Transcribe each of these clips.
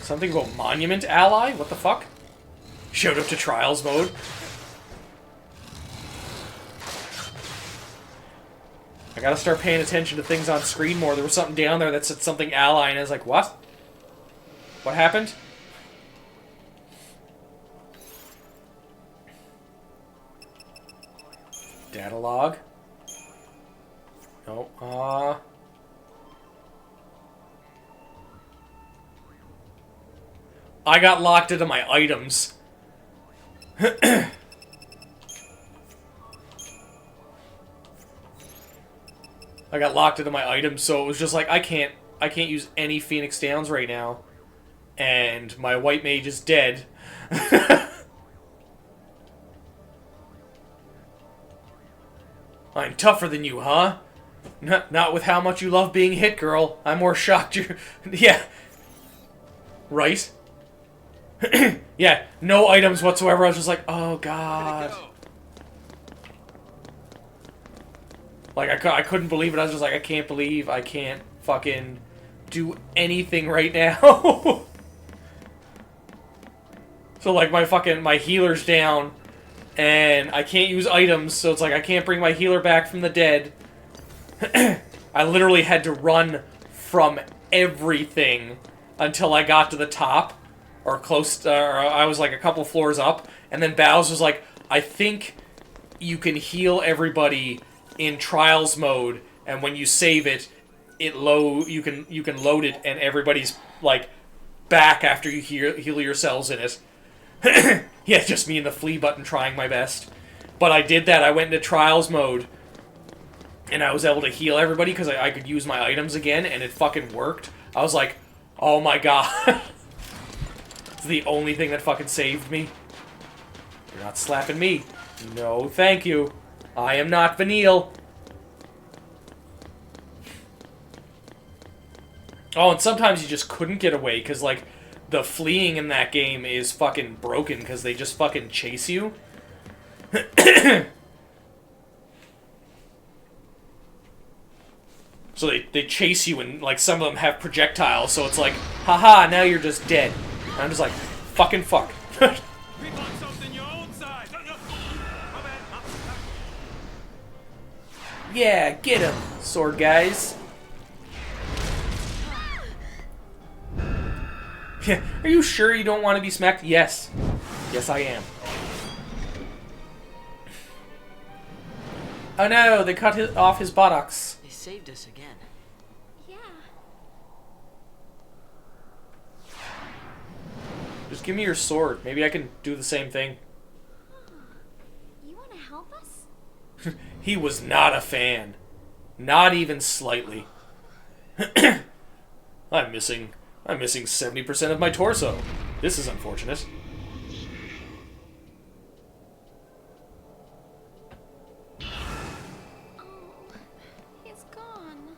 Something about monument ally? What the fuck? Showed up to trials mode. I gotta start paying attention to things on screen more. There was something down there that said something ally, and I was like, what? What happened? Data log. No, I got locked into my items. I got locked into my items, so it was just like I can't use any Phoenix Downs right now. And my white mage is dead. I'm tougher than you, huh? Not with how much you love being hit, girl. I'm more shocked you... Yeah. Right? Yeah, no items whatsoever. I was just like, oh god. Like, I couldn't believe it. I was just like, I can't believe I can't fucking do anything right now. So, like, my healer's down, and I can't use items, so it's like I can't bring my healer back from the dead. I literally had to run from everything until I got to the top, or close to, or I was like a couple floors up, and then Bowser was like, I think you can heal everybody in trials mode, and when you save it, you can load it, and everybody's like back after you heal yourselves in it. Yeah, just me and the flee button trying my best. But I did that. I went into trials mode, and I was able to heal everybody because I could use my items again, and it fucking worked. I was like, oh my god. It's the only thing that fucking saved me. You're not slapping me. No, thank you. I am not Vanille. Oh, and sometimes you just couldn't get away, because, like, the fleeing in that game is fucking broken, because they just fucking chase you. So they chase you, and, like, some of them have projectiles, so it's like, haha, now you're just dead. And I'm just like, fucking fuck. Yeah, get him, sword guys. Are you sure you don't want to be smacked? Yes. Yes, I am. Oh no, they cut off his buttocks. They saved us again. Yeah. Just give me your sword. Maybe I can do the same thing. You want to help us? He was not a fan. Not even slightly. I'm missing 70% of my torso. This is unfortunate. Oh, he's gone.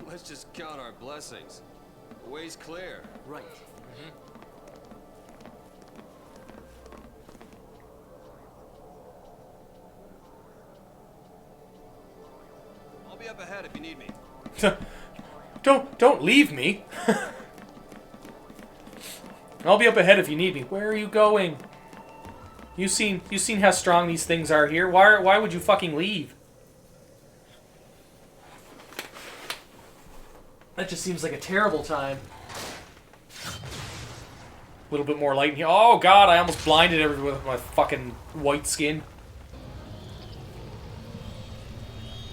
Let's just count our blessings. The way's clear. Right. I'll be up ahead if you need me. Don't leave me. I'll be up ahead if you need me. Where are you going? You've seen how strong these things are here. Why would you fucking leave? That just seems like a terrible time. A little bit more light in here. Oh god, I almost blinded everyone with my fucking white skin.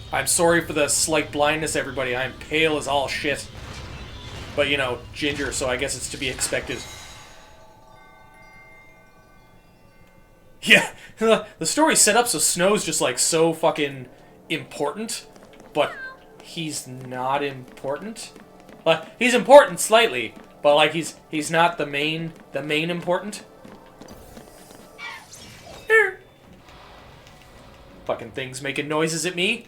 I'm sorry for the slight blindness, everybody. I'm pale as all shit. But, you know, ginger, so I guess it's to be expected. Yeah, the story's set up so Snow's just, like, so fucking important. But he's not important. Like, he's important slightly, but, like, he's not the main important. Fucking things making noises at me.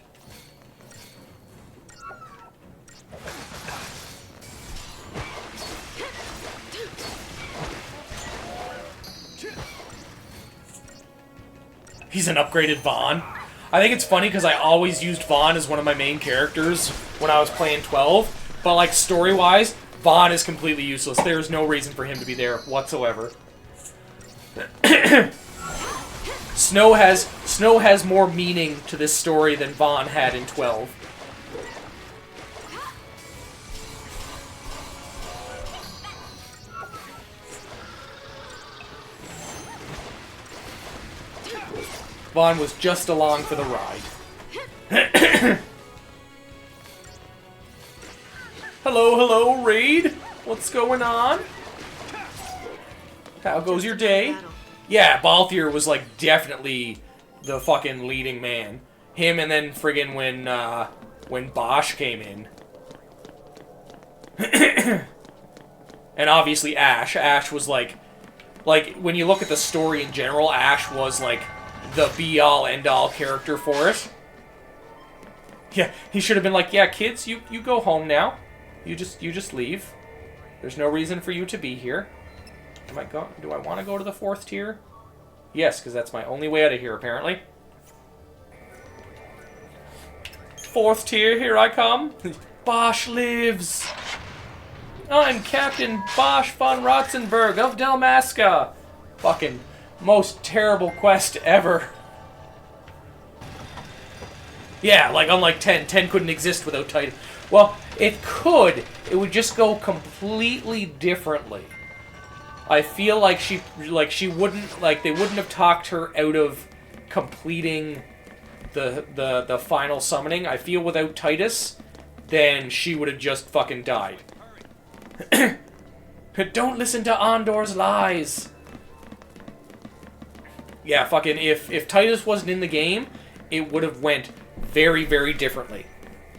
He's an upgraded Vaughn. I think it's funny because I always used Vaughn as one of my main characters when I was playing 12. But, like, story-wise, Vaughn is completely useless. There's no reason for him to be there whatsoever. Snow has more meaning to this story than Vaughn had in 12. Vaughn was just along for the ride. Hello, hello, Raid. What's going on? How goes your day? Yeah, Balthier was, like, definitely the fucking leading man. Him and then friggin' when Bosch came in. And obviously Ash. Ash was, like, when you look at the story in general, Ash was, like, the be-all, end-all character for it. Yeah, he should have been like, yeah, kids, you go home now. You just leave. There's no reason for you to be here. Do I want to go to the 4th tier? Yes, because that's my only way out of here, apparently. 4th tier, here I come. Bosch lives. I'm Captain Bosch von Ratzenberg of Dalmasca. Fucking most terrible quest ever. Yeah, like, unlike 10. 10 couldn't exist without Titus. Well, it could. It would just go completely differently. I feel like she wouldn't, like, they wouldn't have talked her out of completing the final summoning. I feel without Titus, then she would have just fucking died. Don't listen to Andor's lies. Yeah, fucking, if Titus wasn't in the game, it would have went very, very differently.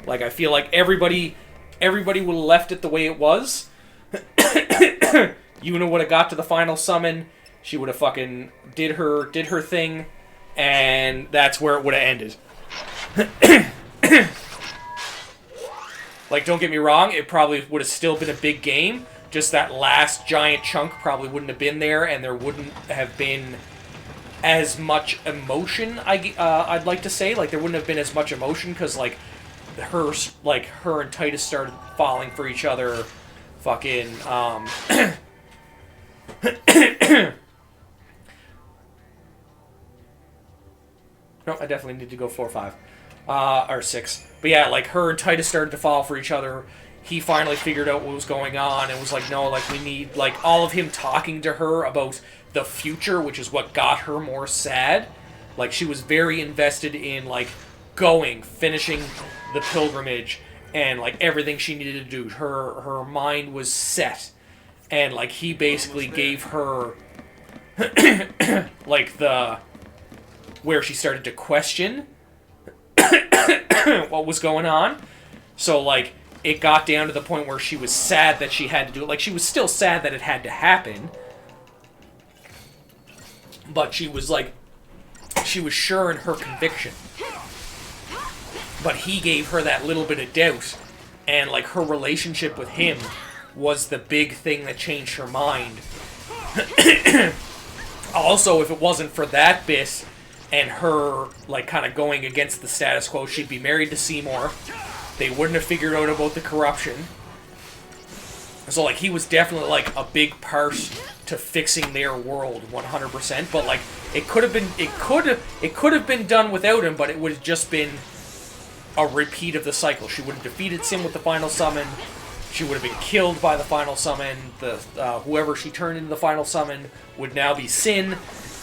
Like, I feel like everybody would have left it the way it was. Yuna would have got to the final summon. She would have fucking did her thing, and that's where it would have ended. Like, don't get me wrong, it probably would have still been a big game. Just that last giant chunk probably wouldn't have been there, and there wouldn't have been as much emotion. I'd like to say, like, there wouldn't have been as much emotion because, like, her and Titus started falling for each other. Fucking No, I definitely need to go 4 or 5. Or 6. But yeah, like, her and Titus started to fall for each other. He finally figured out what was going on and was like, no, like, we need, like, all of him talking to her about the future, which is what got her more sad. Like, she was very invested in, like, finishing the pilgrimage and, like, everything she needed to do. Her mind was set. And, like, he basically gave her, like, where she started to question what was going on. So, like, it got down to the point where she was sad that she had to do it. Like, she was still sad that it had to happen. But she was, like, she was sure in her conviction. But he gave her that little bit of doubt. And, like, her relationship with him was the big thing that changed her mind. Also, if it wasn't for that bit and her, like, kind of going against the status quo, she'd be married to Seymour. They wouldn't have figured out about the corruption. So, like, he was definitely, like, a big part to fixing their world 100%. But, like, it could have been done without him, but it would have just been a repeat of the cycle. She would have defeated Sin with the final summon. She would have been killed by the final summon. Whoever she turned into the final summon would now be Sin,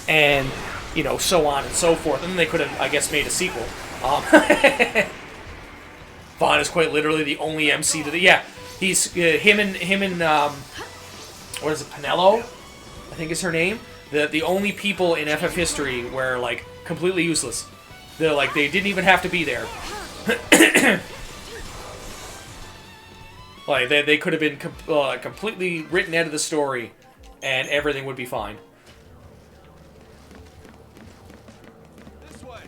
and, you know, so on and so forth. And then they could have, I guess, made a sequel. Vaughn is quite literally the only MC to the... Yeah, he's... him and what is it, Penelo? I think is her name. The only people in FF history where, like, completely useless. They're, like, they didn't even have to be there. Like, they could have been completely written out of the story, and everything would be fine. This way.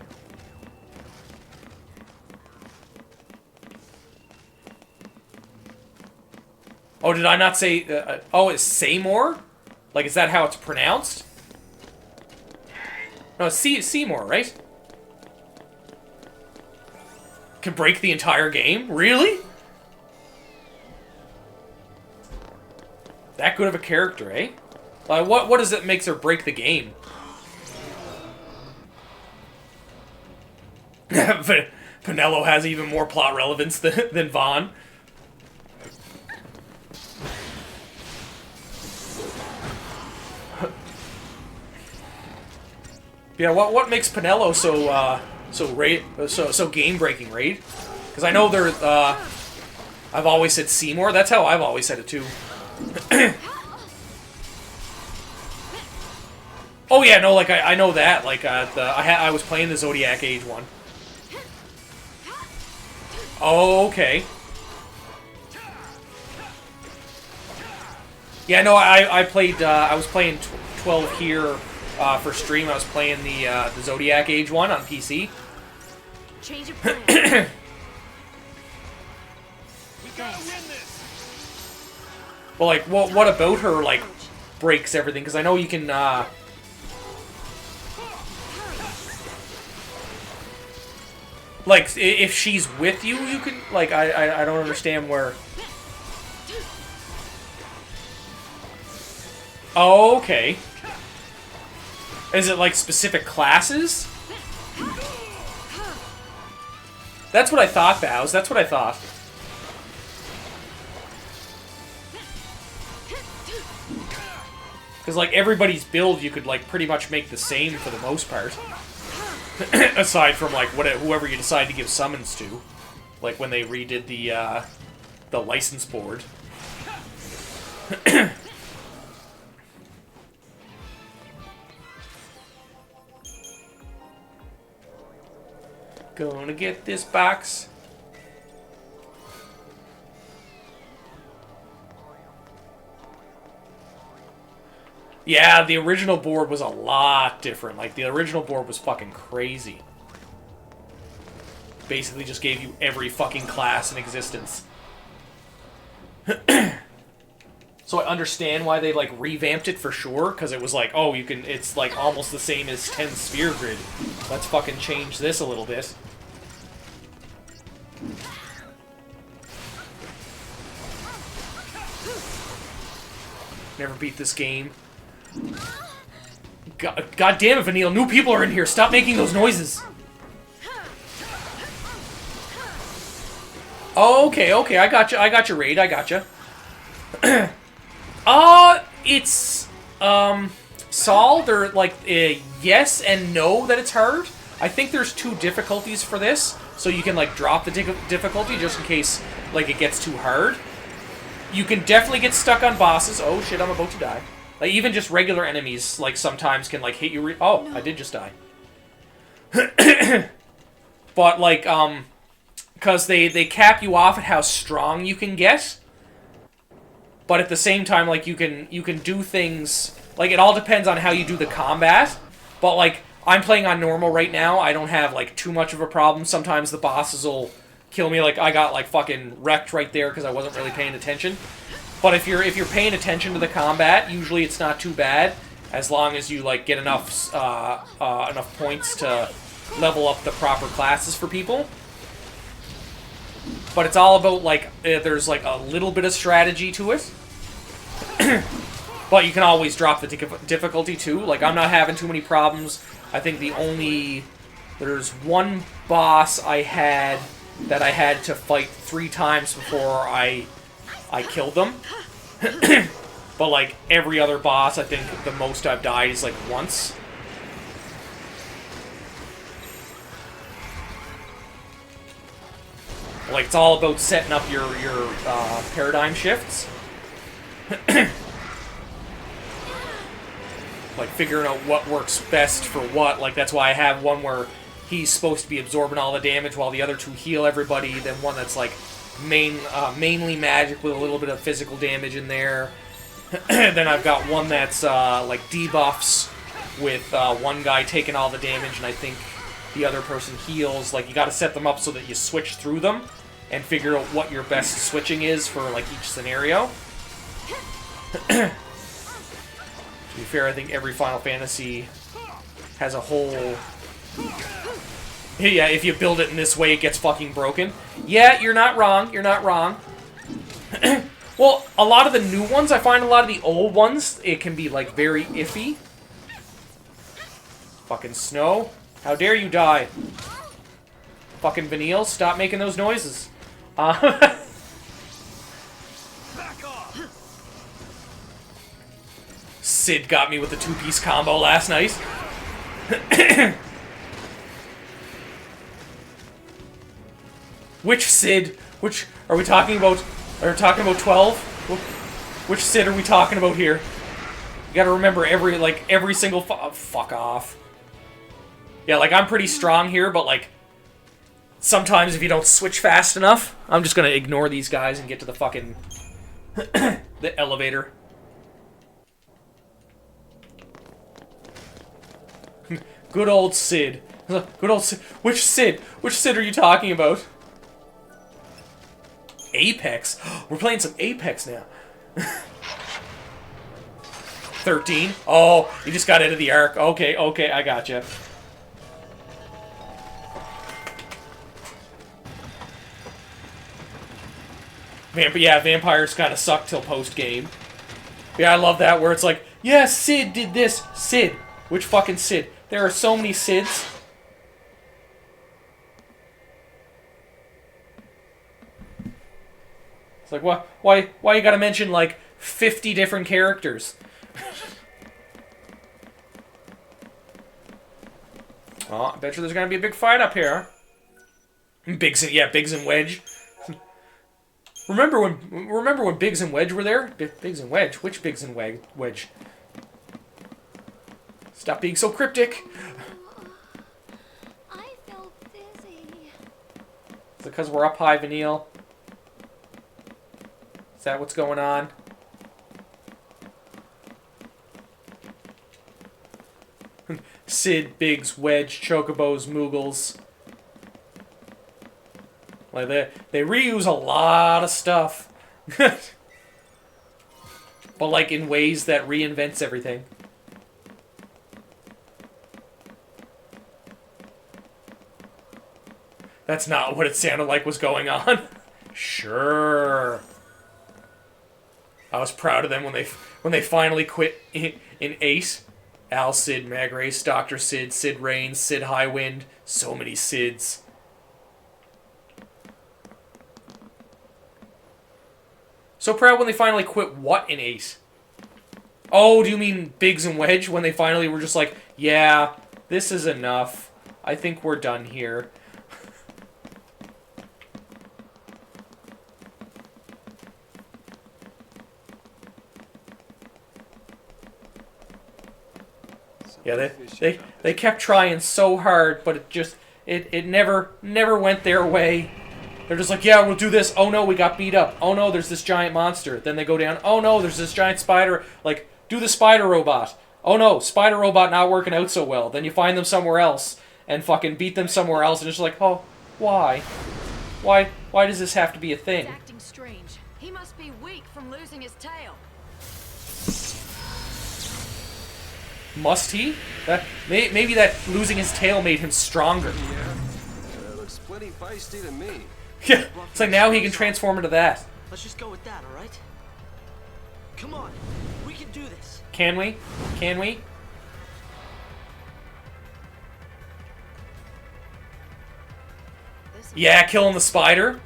Oh, did I not say... oh, it's Seymour? Like, is that how it's pronounced? No, it's Seymour, right? Can break the entire game? Really? That good of a character, eh? What is it makes her break the game? Penelo has even more plot relevance than Vaughn. Yeah, what makes Penelo so game breaking, right? Because I know I've always said Seymour. That's how I've always said it too. Oh yeah, no, like I know that. Like I was playing the Zodiac Age one. Oh, okay. Yeah, no, I played. I was playing 12 here for stream. I was playing the Zodiac Age one on PC. Change of plan. Well, like, what about her, like, breaks everything? Because I know you can, like, if she's with you, you can, like, I don't understand where... Oh, okay. Is it, like, specific classes? That's what I thought, Bows. That's what I thought. Because, like, everybody's build you could, like, pretty much make the same for the most part. Aside from, like, whoever you decide to give summons to. Like, when they redid the license board. Gonna get this box. Yeah, the original board was a lot different. Like, the original board was fucking crazy. Basically just gave you every fucking class in existence. So I understand why they, like, revamped it for sure, because it was like, oh, you can, it's, like, almost the same as 10 Sphere Grid. Let's fucking change this a little bit. Never beat this game. God damn it, Vanille. New people are in here. Stop making those noises. Oh, okay. I got you. I got your raid. I got you. It's Saul. They're like yes and no that it's hard. I think there's 2 difficulties for this, so you can like drop the difficulty just in case like it gets too hard. You can definitely get stuck on bosses. Oh shit, I'm about to die. Like, even just regular enemies, like, sometimes can, like, hit you oh, no. I did just die. But, like, because they cap you off at how strong you can get. But at the same time, like, you can do things... Like, it all depends on how you do the combat. But, like, I'm playing on normal right now. I don't have, like, too much of a problem. Sometimes the bosses will kill me. Like, I got, like, fucking wrecked right there because I wasn't really paying attention. But if you're paying attention to the combat, usually it's not too bad, as long as you like get enough enough points to level up the proper classes for people. But it's all about like there's like a little bit of strategy to it. But you can always drop the difficulty too. Like I'm not having too many problems. I think there's one boss I had that I had to fight 3 times before I killed them. But like every other boss, I think the most I've died is like once. Like it's all about setting up your paradigm shifts. Like figuring out what works best for what. Like that's why I have one where he's supposed to be absorbing all the damage while the other 2 heal everybody. Then one that's like mainly magic with a little bit of physical damage in there. Then I've got one that's like debuffs with one guy taking all the damage and I think the other person heals. Like you got to set them up so that you switch through them and figure out what your best switching is for like each scenario. To be fair, I think every Final Fantasy has a whole... Yeah, if you build it in this way, it gets fucking broken. Yeah, you're not wrong. You're not wrong. Well, a lot of the new ones, I find a lot of the old ones, it can be, like, very iffy. Fucking Snow. How dare you die? Fucking Vanille, stop making those noises. Sid got me with the two-piece combo last night. Which Sid? Which are we talking about? Are we talking about 12? Which Sid are we talking about here? You gotta remember every single fuck off. Yeah, like I'm pretty strong here, but like sometimes if you don't switch fast enough, I'm just gonna ignore these guys and get to the fucking the elevator. Good old Sid. Good old Sid. Which Sid? Which Sid are you talking about? Apex? We're playing some Apex now. 13. Oh, you just got into the arc. Okay, okay, I gotcha. Yeah, vampires kind of suck till post-game. Yeah, I love that, where it's like, yeah, Sid did this. Sid. Which fucking Sid? There are so many Sids. It's like, what? Why you gotta mention, like, 50 different characters? Oh, I bet you there's gonna be a big fight up here. Biggs and Wedge. Remember when Biggs and Wedge were there? Biggs and Wedge? Which Biggs and Wedge? Stop being so cryptic. I felt dizzy. Is it because we're up high, Vanille? Is that what's going on? Sid, Biggs, Wedge, Chocobos, Moogles. Like they reuse a lot of stuff. But like in ways that reinvents everything. That's not what it sounded like was going on. Sure. I was proud of them when they finally quit in Ace. Al Sid, Magrace, Dr. Sid, Sid Raines, Sid Highwind. So many Sids. So proud when they finally quit what in Ace? Oh, do you mean Biggs and Wedge? When they finally were just like, yeah, this is enough. I think we're done here. Yeah, they kept trying so hard, but it never went their way. They're just like, yeah, we'll do this. Oh no, we got beat up. Oh no, there's this giant monster. Then they go down. Oh no, there's this giant spider. Like, do the spider robot. Oh no, spider robot not working out so well. Then you find them somewhere else and fucking beat them somewhere else, and it's like, oh, why? Why does this have to be a thing? He's acting strange. He must be weak from losing his tail. Must he? Maybe that losing his tail made him stronger. Yeah, looks plenty feisty to me. Yeah, it's like now he can transform into that. Let's just go with that, all right? Come on, we can do this. Can we? Can we? Yeah, killing the spider.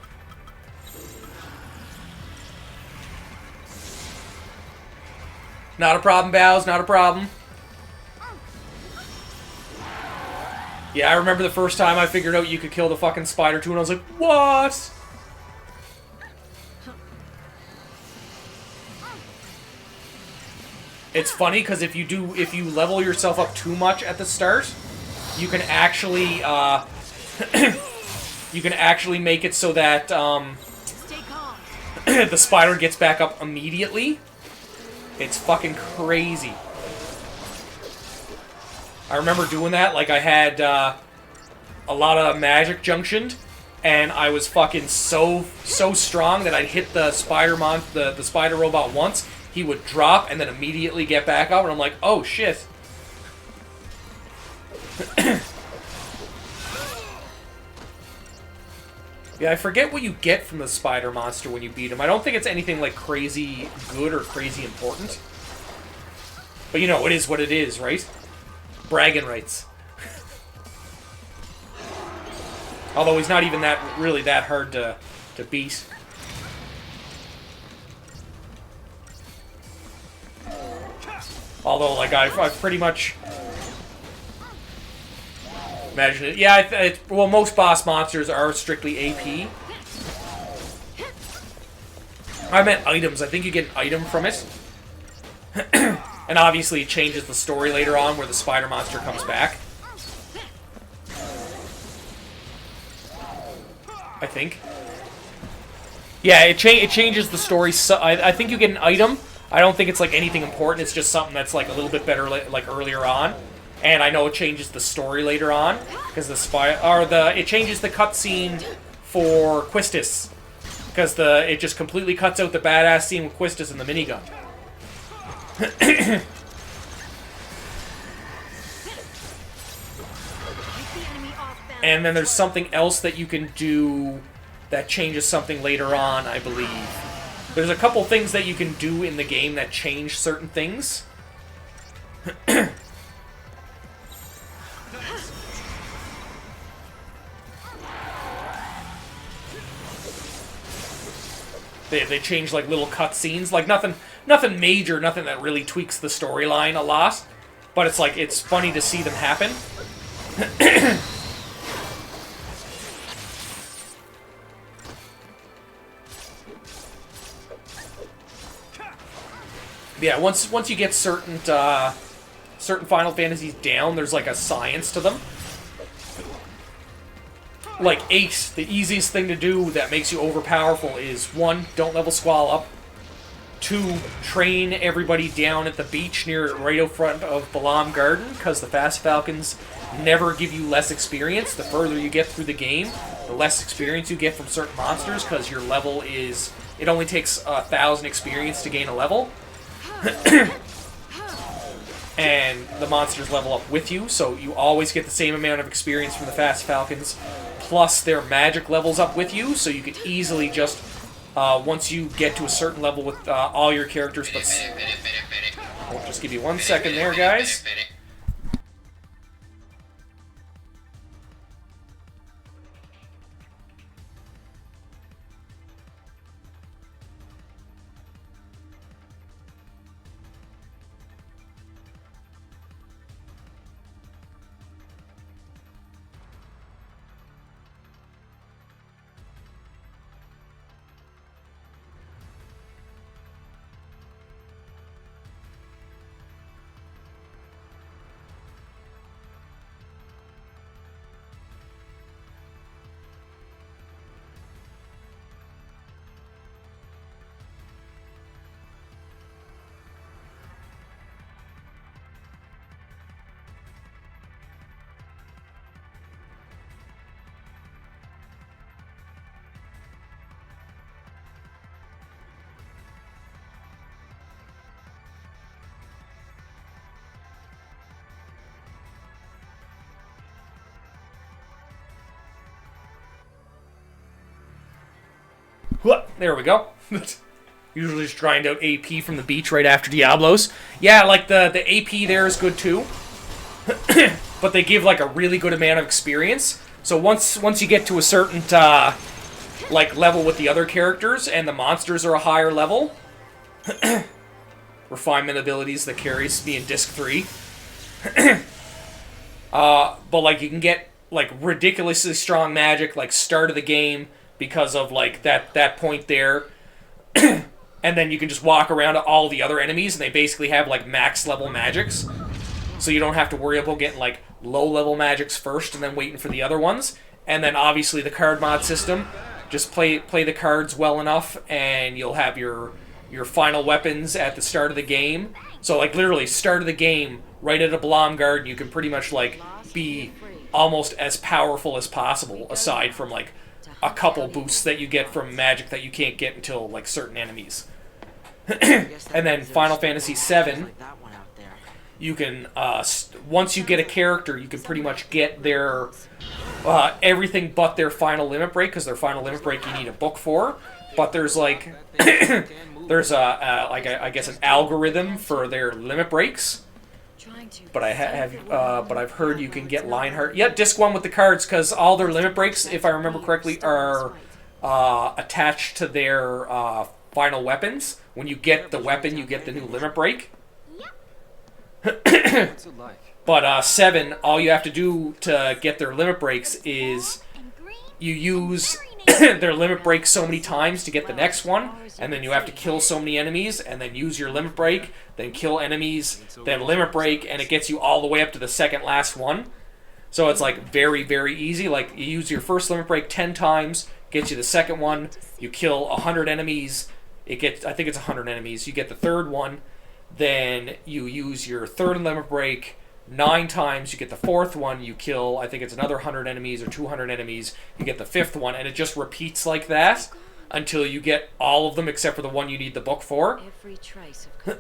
Not a problem, Bows. Not a problem. Yeah, I remember the first time I figured out you could kill the fucking spider too, and I was like, what? It's funny because if you level yourself up too much at the start, you can actually make it so that Stay calm. the spider gets back up immediately. It's fucking crazy. I remember doing that, like I had a lot of magic junctioned, and I was fucking so strong that I'd hit the the spider robot once, he would drop and then immediately get back up, and I'm like, oh shit. Yeah, I forget what you get from the spider monster when you beat him. I don't think it's anything like crazy good or crazy important. But you know, it is what it is, right? Bragging rights. Although he's not even really that hard to beat. Although, like, I've pretty much... Imagine it. Yeah, well, most boss monsters are strictly AP. I meant items. I think you get an item from it. And obviously it changes the story later on where the spider monster comes back. I think. Yeah, it changes the story. So I think you get an item. I don't think it's like anything important. It's just something that's like a little bit better like earlier on. And I know it changes the story later on because it changes the cutscene for Quistis because it just completely cuts out the badass scene with Quistis and the minigun. And then there's something else that you can do that changes something later on, I believe. There's a couple things that you can do in the game that change certain things. They change like little cutscenes, like nothing major, nothing that really tweaks the storyline a lot. But it's like it's funny to see them happen. Yeah, once you get certain Final Fantasies down, there's like a science to them. Like 8, the easiest thing to do that makes you overpowerful is 1, don't level Squall up. 2, train everybody down at the beach right out front of Balam Garden, because the Fast Falcons never give you less experience. The further you get through the game, the less experience you get from certain monsters, because your level is... It only takes 1,000 experience to gain a level. And the monsters level up with you, so you always get the same amount of experience from the Fast Falcons, plus their magic levels up with you, so you could easily just, once you get to a certain level with all your characters, but... I'll just give you 1 second there, guys. There we go. Usually just grind out AP from the beach right after Diablos. Yeah, like the AP there is good too. But they give like a really good amount of experience. So once you get to a certain like level with the other characters and the monsters are a higher level, refinement abilities that carries me in disc 3. But like you can get like ridiculously strong magic like start of the game because of like that point there. And then you can just walk around to all the other enemies and they basically have like max level magics. So you don't have to worry about getting like low level magics first and then waiting for the other ones. And then obviously the card mod system. Just play the cards well enough and you'll have your final weapons at the start of the game. So like literally start of the game right at a Balam Garden, you can pretty much like be almost as powerful as possible aside from like a couple boosts that you get from magic that you can't get until like certain enemies. And then Final Fantasy VII you can once you get a character, you can pretty much get their everything but their final limit break, because their final limit break you need a book for. But there's like there's I guess an algorithm for their limit breaks. But but I've heard you can get Lionheart. Yeah, disc 1 with the cards, because all their limit breaks, if I remember correctly, are attached to their final weapons. When you get the weapon, you get the new limit break. What's it like? But 7, all you have to do to get their limit breaks is you use their limit break so many times to get the next one, and then you have to kill so many enemies, and then use your limit break, then kill enemies, then limit break, and it gets you all the way up to the second last one. So it's like very, very easy. Like, you use your first limit break 10 times, gets you the second one, you kill 100 enemies, I think it's 100 enemies, you get the third one, then you use your third limit break 9 times, you get the fourth one, you kill, I think it's another 100 enemies or 200 enemies, you get the fifth one, and it just repeats like that until you get all of them except for the one you need the book for. Every trace of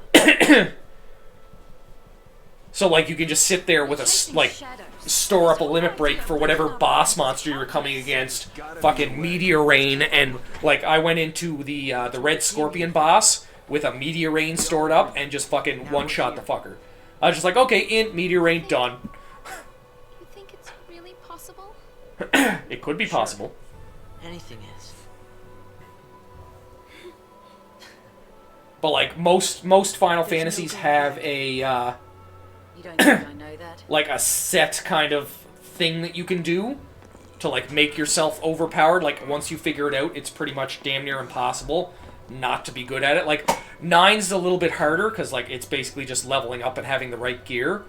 So, like, you can just sit there with store up a limit break for whatever boss monster you're coming against, fucking Meteor Rain, and, like, I went into the Red Scorpion boss with a Meteor Rain stored up and just fucking one-shot the fucker. I was just like, okay, int, Meteor Rain, done. You think it's really possible? It could be possible. Anything is. But, like, most Final Fantasies have a, You don't think I know that? like, a set kind of thing that you can do to, like, make yourself overpowered. Like, once you figure it out, it's pretty much damn near impossible not to be good at it. Like, 9's a little bit harder, because, like, it's basically just leveling up and having the right gear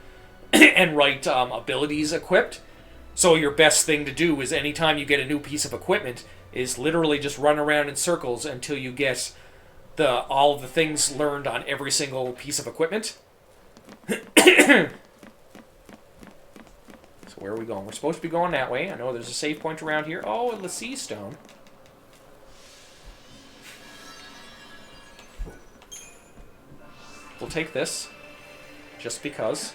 and right abilities equipped. So your best thing to do is anytime you get a new piece of equipment is literally just run around in circles until you get all of the things learned on every single piece of equipment. So where are we going? We're supposed to be going that way. I know there's a save point around here. Oh, the sea stone. We'll take this, just because.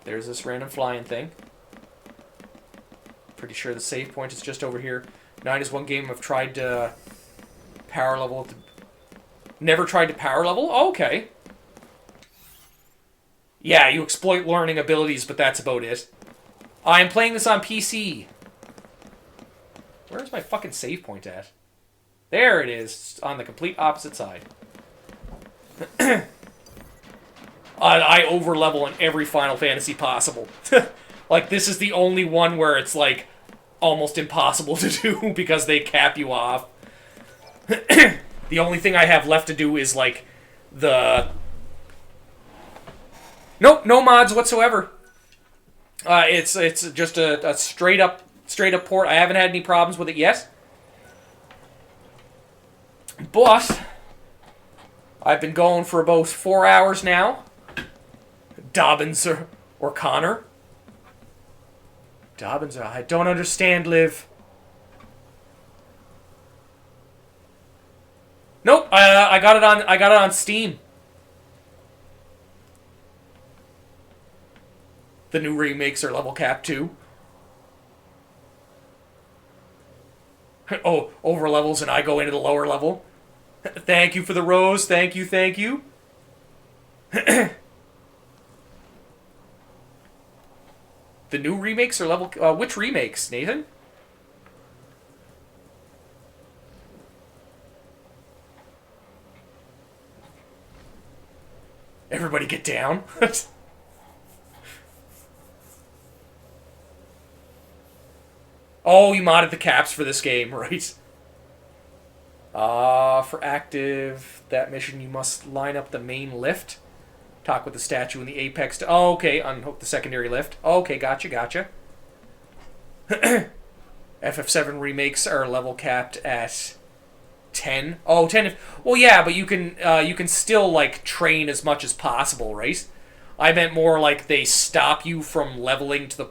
There's this random flying thing. Pretty sure the save point is just over here. 9 is one game I've tried to power level. Never tried to power level? Oh, okay. Yeah, you exploit learning abilities, but that's about it. I'm playing this on PC. Where's my fucking save point at? There it is, it's on the complete opposite side. I over-level in every Final Fantasy possible. Like, this is the only one where it's, like, almost impossible to do because they cap you off. The only thing I have left to do is, like, Nope, no mods whatsoever. It's just a straight up port. I haven't had any problems with it yet. But I've been going for about 4 hours now. Dobbins or Connor. Dobbins, I don't understand, Liv. Nope, I got it on Steam. The new remakes are level cap too. Oh, over levels and I go into the lower level. Thank you for the rose. Thank you, thank you. The new remakes are level... which remakes, Nathan? Everybody get down. Oh, you modded the caps for this game, right? For active, that mission you must line up the main lift. Talk with the statue in the apex. Oh, okay, unhook the secondary lift. Okay, gotcha. FF7 remakes are level capped at 10. Oh, 10. Well, yeah, but you can still, like, train as much as possible, right? I meant more like they stop you from leveling to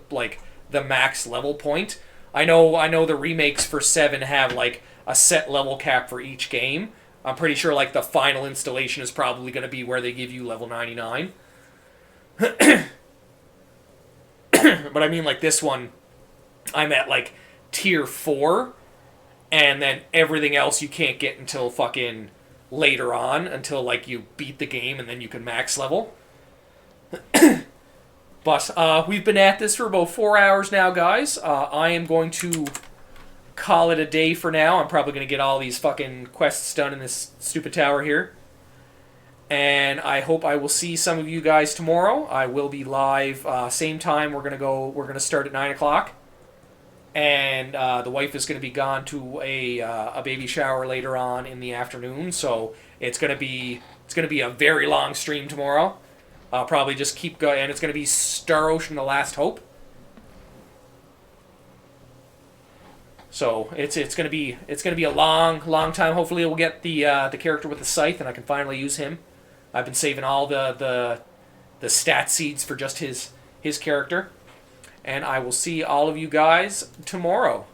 the max level point. I know the remakes for 7 have, like, a set level cap for each game, I'm pretty sure like the final installation is probably going to be where they give you level 99. But I mean, like this one, I'm at like tier 4, and then everything else you can't get until fucking later on, until like you beat the game and then you can max level. But we've been at this for about 4 hours now, guys. I am going to call it a day for now. I'm probably going to get all these fucking quests done in this stupid tower here. And I hope I will see some of you guys tomorrow. I will be live same time. We're going to start at 9 o'clock. And the wife is going to be gone to a baby shower later on in the afternoon, so it's going to be a very long stream tomorrow. I'll probably just keep going, and it's going to be Star Ocean: The Last Hope. So it's going to be a long time. Hopefully we'll get the character with the scythe, and I can finally use him. I've been saving all the stat seeds for just his character. And I will see all of you guys tomorrow.